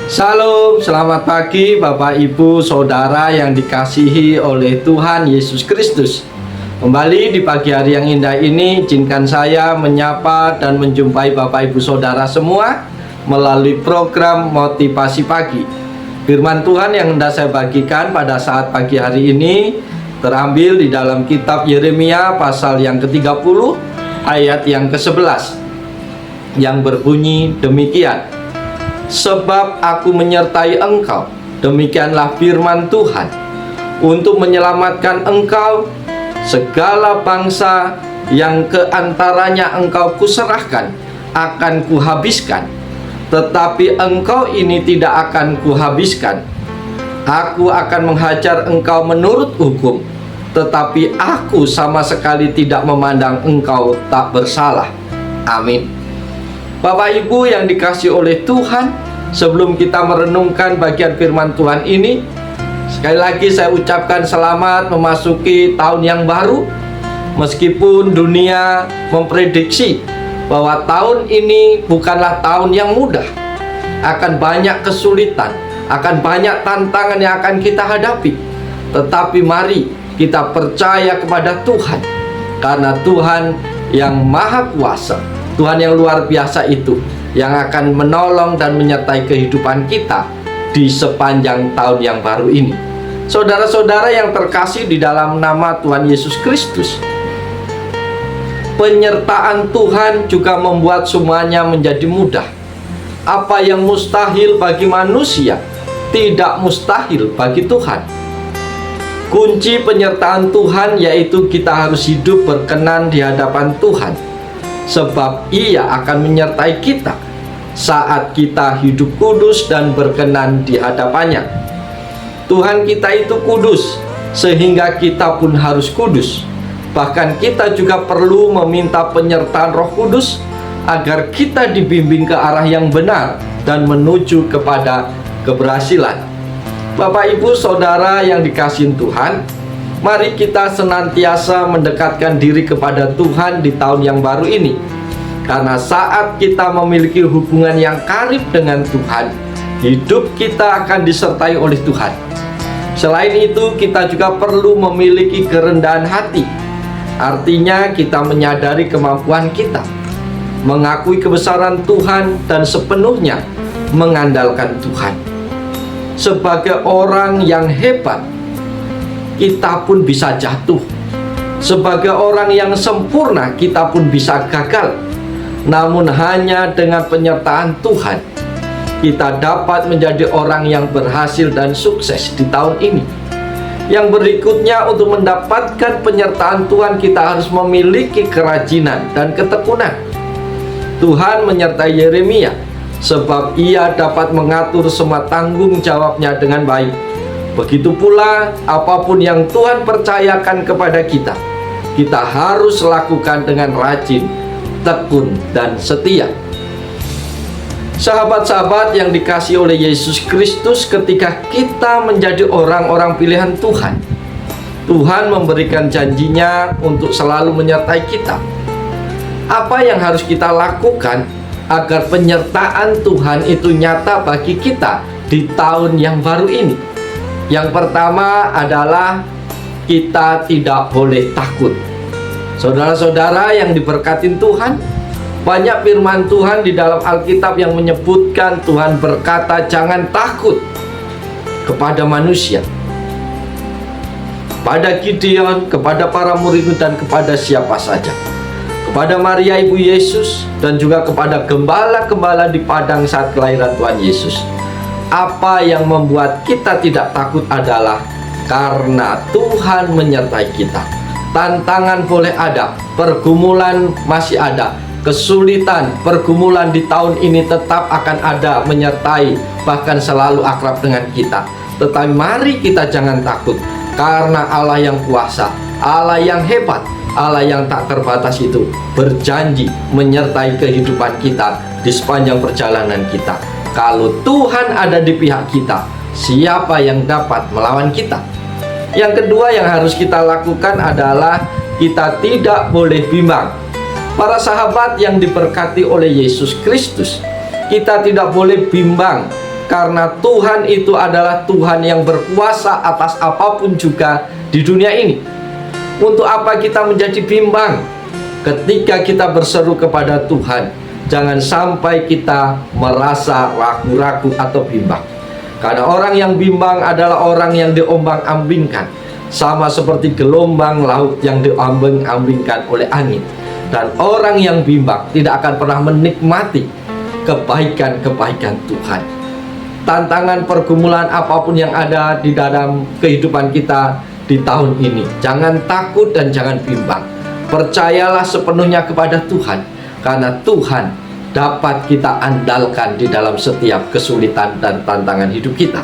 Salam, selamat pagi Bapak Ibu Saudara yang dikasihi oleh Tuhan Yesus Kristus. Kembali di pagi hari yang indah ini, izinkan saya menyapa dan menjumpai Bapak Ibu Saudara semua melalui program Motivasi Pagi. Firman Tuhan yang hendak saya bagikan pada saat pagi hari ini terambil di dalam kitab Yeremia pasal yang ke-30 ayat yang ke-11 yang berbunyi demikian. Sebab aku menyertai engkau, demikianlah firman Tuhan, untuk menyelamatkan engkau. Segala bangsa yang keantaranya engkau kuserahkan akan kuhabiskan, tetapi engkau ini tidak akan kuhabiskan. Aku akan menghajar engkau menurut hukum, tetapi aku sama sekali tidak memandang engkau tak bersalah. Amin. Bapak Ibu yang dikasihi oleh Tuhan, sebelum kita merenungkan bagian firman Tuhan ini, sekali lagi saya ucapkan selamat memasuki tahun yang baru. Meskipun dunia memprediksi bahwa tahun ini bukanlah tahun yang mudah, akan banyak kesulitan, akan banyak tantangan yang akan kita hadapi, tetapi mari kita percaya kepada Tuhan, karena Tuhan yang maha kuasa, Tuhan yang luar biasa itu yang akan menolong dan menyertai kehidupan kita di sepanjang tahun yang baru ini. Saudara-saudara yang terkasih di dalam nama Tuhan Yesus Kristus, penyertaan Tuhan juga membuat semuanya menjadi mudah. Apa yang mustahil bagi manusia tidak mustahil bagi Tuhan. Kunci penyertaan Tuhan yaitu kita harus hidup berkenan di hadapan Tuhan, sebab Ia akan menyertai kita saat kita hidup kudus dan berkenan di hadapannya. Tuhan kita itu kudus, sehingga kita pun harus kudus. Bahkan kita juga perlu meminta penyertaan Roh Kudus agar kita dibimbing ke arah yang benar dan menuju kepada keberhasilan. Bapak Ibu Saudara yang dikasihi Tuhan, mari kita senantiasa mendekatkan diri kepada Tuhan di tahun yang baru ini. Karena saat kita memiliki hubungan yang karib dengan Tuhan, hidup kita akan disertai oleh Tuhan. Selain itu, kita juga perlu memiliki kerendahan hati. Artinya kita menyadari kemampuan kita, mengakui kebesaran Tuhan, dan sepenuhnya mengandalkan Tuhan. Sebagai orang yang hebat, kita pun bisa jatuh. Sebagai orang yang sempurna, kita pun bisa gagal. Namun hanya dengan penyertaan Tuhan, kita dapat menjadi orang yang berhasil dan sukses di tahun ini. Yang berikutnya, untuk mendapatkan penyertaan Tuhan, kita harus memiliki kerajinan dan ketekunan. Tuhan menyertai Yeremia, sebab ia dapat mengatur semua tanggung jawabnya dengan baik. Begitu pula apapun yang Tuhan percayakan kepada kita, kita harus lakukan dengan rajin, tekun, dan setia. Sahabat-sahabat yang dikasihi oleh Yesus Kristus, ketika kita menjadi orang-orang pilihan Tuhan, Tuhan memberikan janjinya untuk selalu menyertai kita. Apa yang harus kita lakukan agar penyertaan Tuhan itu nyata bagi kita di tahun yang baru ini? Yang pertama adalah kita tidak boleh takut. Saudara-saudara yang diberkatin Tuhan, banyak firman Tuhan di dalam Alkitab yang menyebutkan Tuhan berkata jangan takut kepada manusia, kepada Gideon, kepada para murid, dan kepada siapa saja, kepada Maria Ibu Yesus, dan juga kepada gembala-gembala di padang saat kelahiran Tuhan Yesus. Apa yang membuat kita tidak takut adalah karena Tuhan menyertai kita. Tantangan boleh ada, pergumulan masih ada, kesulitan, pergumulan di tahun ini tetap akan ada, menyertai, bahkan selalu akrab dengan kita. Tetapi mari kita jangan takut, karena Allah yang kuasa, Allah yang hebat, Allah yang tak terbatas itu berjanji menyertai kehidupan kita di sepanjang perjalanan kita. Kalau Tuhan ada di pihak kita, siapa yang dapat melawan kita? Yang kedua yang harus kita lakukan adalah kita tidak boleh bimbang. Para sahabat yang diberkati oleh Yesus Kristus, kita tidak boleh bimbang Karena Tuhan itu adalah Tuhan yang berkuasa atas apapun juga di dunia ini. Untuk apa kita menjadi bimbang ketika kita berseru kepada Tuhan? Jangan sampai kita merasa ragu-ragu atau bimbang. Karena orang yang bimbang adalah orang yang diombang-ambingkan, sama seperti gelombang laut yang diombang-ambingkan oleh angin. Dan orang yang bimbang tidak akan pernah menikmati kebaikan-kebaikan Tuhan. Tantangan pergumulan apapun yang ada di dalam kehidupan kita di tahun ini, jangan takut dan jangan bimbang. Percayalah sepenuhnya kepada Tuhan, karena Tuhan dapat kita andalkan di dalam setiap kesulitan dan tantangan hidup kita.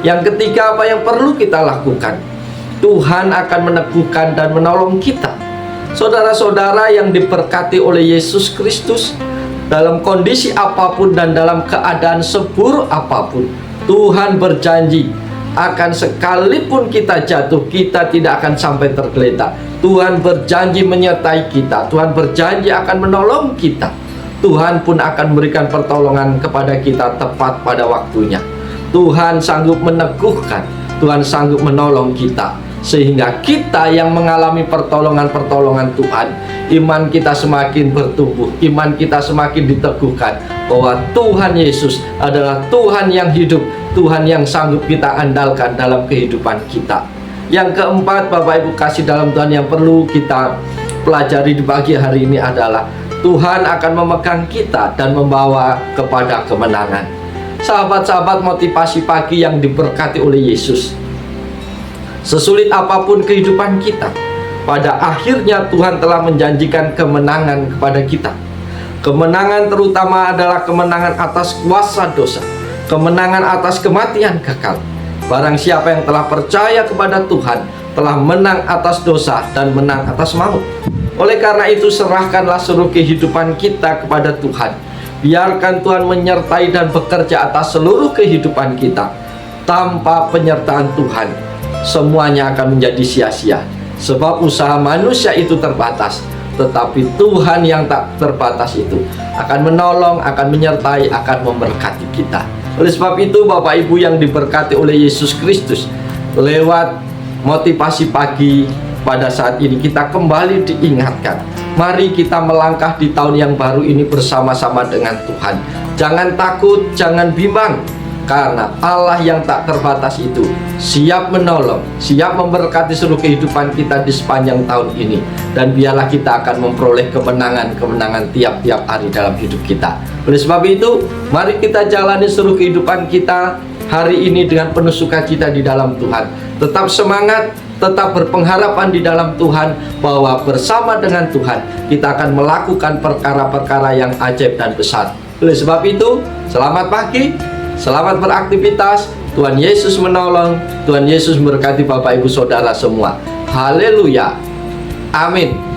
Yang ketiga, apa yang perlu kita lakukan? Tuhan akan meneguhkan dan menolong kita. Saudara-saudara yang diberkati oleh Yesus Kristus, dalam kondisi apapun dan dalam keadaan seburuk apapun, Tuhan berjanji akan sekalipun kita jatuh, kita tidak akan sampai tergeletak. Tuhan berjanji menyertai kita. Tuhan berjanji akan menolong kita. Tuhan pun akan memberikan pertolongan kepada kita tepat pada waktunya. Tuhan sanggup meneguhkan, Tuhan sanggup menolong kita, sehingga kita yang mengalami pertolongan-pertolongan Tuhan, iman kita semakin bertumbuh, iman kita semakin diteguhkan bahwa Tuhan Yesus adalah Tuhan yang hidup, Tuhan yang sanggup kita andalkan dalam kehidupan kita. Yang keempat, Bapak Ibu kasih dalam Tuhan, yang perlu kita pelajari di pagi hari ini adalah Tuhan akan memegang kita dan membawa kepada kemenangan. Sahabat-sahabat motivasi pagi yang diberkati oleh Yesus, sesulit apapun kehidupan kita, pada akhirnya Tuhan telah menjanjikan kemenangan kepada kita. Kemenangan terutama adalah kemenangan atas kuasa dosa, kemenangan atas kematian kekal. Barang siapa yang telah percaya kepada Tuhan telah menang atas dosa dan menang atas maut. Oleh karena itu, serahkanlah seluruh kehidupan kita kepada Tuhan. Biarkan Tuhan menyertai dan bekerja atas seluruh kehidupan kita. Tanpa penyertaan Tuhan, semuanya akan menjadi sia-sia. Sebab usaha manusia itu terbatas, tetapi Tuhan yang tak terbatas itu akan menolong, akan menyertai, akan memberkati kita. Oleh sebab itu, Bapak Ibu yang diberkati oleh Yesus Kristus, lewat motivasi pagi pada saat ini kita kembali diingatkan, mari kita melangkah di tahun yang baru ini bersama-sama dengan Tuhan. Jangan takut, jangan bimbang, karena Allah yang tak terbatas itu siap menolong, siap memberkati seluruh kehidupan kita di sepanjang tahun ini. Dan biarlah kita akan memperoleh kemenangan-kemenangan tiap-tiap hari dalam hidup kita. Oleh sebab itu, mari kita jalani seluruh kehidupan kita hari ini dengan penuh sukacita di dalam Tuhan. Tetap semangat, tetap berpengharapan di dalam Tuhan, bahwa bersama dengan Tuhan kita akan melakukan perkara-perkara yang ajaib dan besar. Oleh sebab itu, selamat pagi, selamat beraktivitas. Tuhan Yesus menolong, Tuhan Yesus memberkati Bapak Ibu Saudara semua. Haleluya, amin.